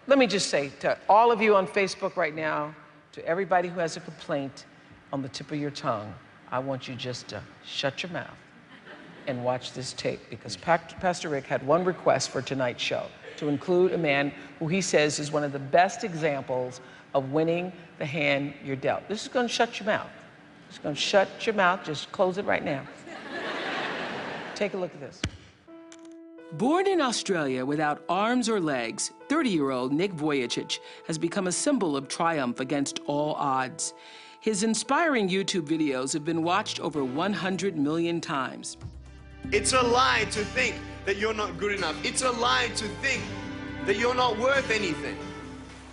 let me just say to all of you on Facebook right now, to everybody who has a complaint on the tip of your tongue, I want you just to shut your mouth and watch this tape, because Pastor Rick had one request for tonight's show, to include a man who he says is one of the best examples of winning the hand you're dealt. This is going to shut your mouth. It's going to shut your mouth. Just close it right now. Take a look at this. Born in Australia without arms or legs, 30-year-old Nick Vujicic has become a symbol of triumph against all odds. His inspiring YouTube videos have been watched over 100 million times. It's a lie to think that you're not good enough. It's a lie to think that you're not worth anything.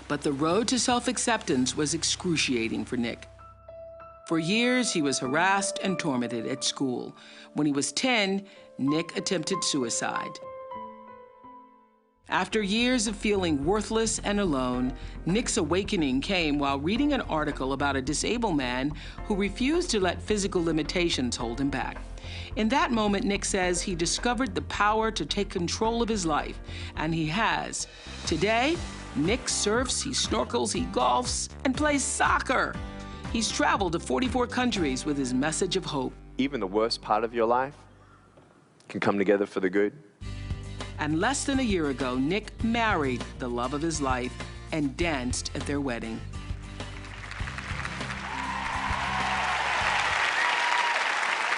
But the road to self-acceptance was excruciating for Nick. For years, he was harassed and tormented at school. When he was 10, Nick attempted suicide. After years of feeling worthless and alone, Nick's awakening came while reading an article about a disabled man who refused to let physical limitations hold him back. In that moment, Nick says he discovered the power to take control of his life, and he has. Today, Nick surfs, he snorkels, he golfs, and plays soccer. He's traveled to 44 countries with his message of hope. Even the worst part of your life can come together for the good. And less than a year ago, Nick married the love of his life and danced at their wedding.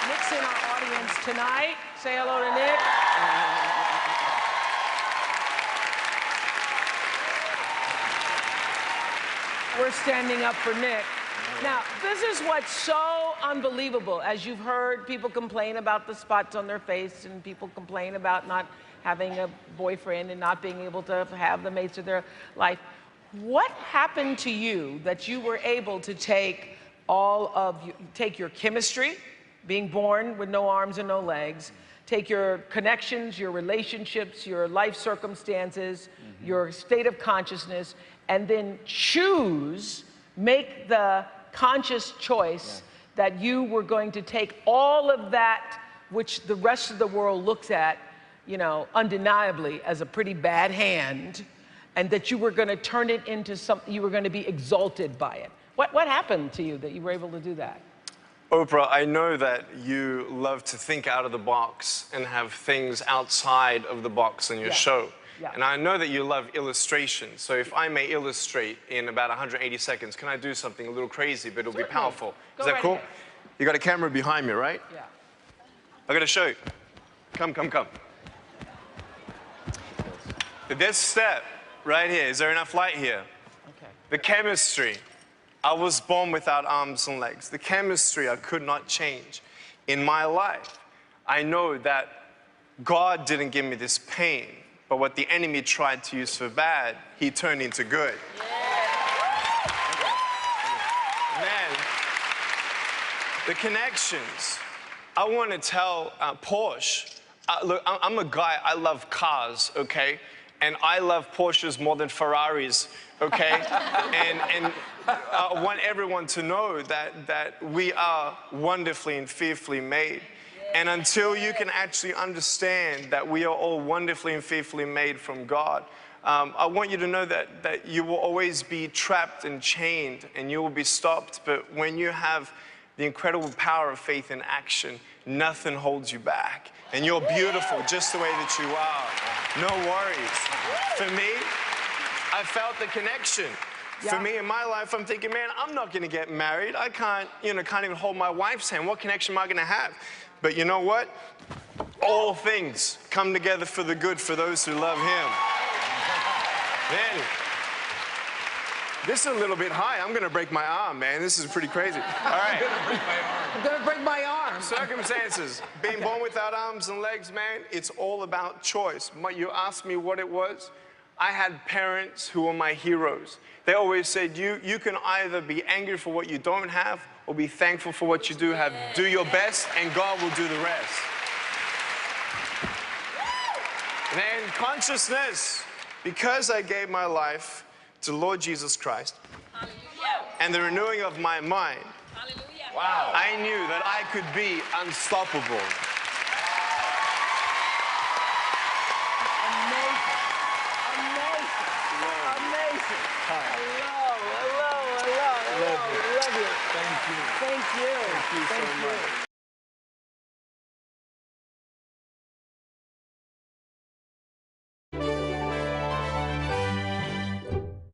Nick's in our audience tonight. Say hello to Nick. We're standing up for Nick. Now, this is what's so unbelievable. As you've heard, people complain about the spots on their face, and people complain about not having a boyfriend and not being able to have the mates of their life. What happened to you that you were able to take take your chemistry, being born with no arms and no legs, take your connections, your relationships, your life circumstances, your state of consciousness, and then make the conscious choice that you were going to take all of that which the rest of the world looks at, you know, undeniably as a pretty bad hand, and that you were going to turn it into something, you were going to be exalted by it. What happened to you that you were able to do that? Oprah, I know that you love to think out of the box and have things outside of the box in your show. Yeah. And I know that you love illustration. So if I may illustrate in about 180 seconds, can I do something a little crazy, but it'll be powerful? Is that cool? You got a camera behind me, right? Yeah. I got to show you. Come. This step right here, is there enough light here? Okay. The chemistry. I was born without arms and legs. The chemistry I could not change. In my life, I know that God didn't give me this pain, but what the enemy tried to use for bad, he turned into good. Man, the connections. I want to tell Porsche, look, I'm a guy, I love cars, okay? And I love Porsches more than Ferraris, okay? and I want everyone to know that we are wonderfully and fearfully made. And until you can actually understand that we are all wonderfully and fearfully made from God, I want you to know that you will always be trapped and chained, and you will be stopped. But when you have the incredible power of faith in action, nothing holds you back. And you're beautiful just the way that you are. No worries. For me, I felt the connection. For me in my life, I'm thinking, man, I'm not going to get married. I can't even hold my wife's hand. What connection am I going to have? But you know what? All things come together for the good for those who love him. Man, this is a little bit high. I'm going to break my arm, man. This is pretty crazy. All right. I'm going to break my arm. Circumstances. Being born without arms and legs, man, it's all about choice. You asked me what it was. I had parents who were my heroes. They always said, you can either be angry for what you don't have or be thankful for what you do have. Do your best, and God will do the rest. Then consciousness. Because I gave my life to Lord Jesus Christ and the renewing of my mind, wow, I knew that I could be unstoppable. Thank you. Thank you so much.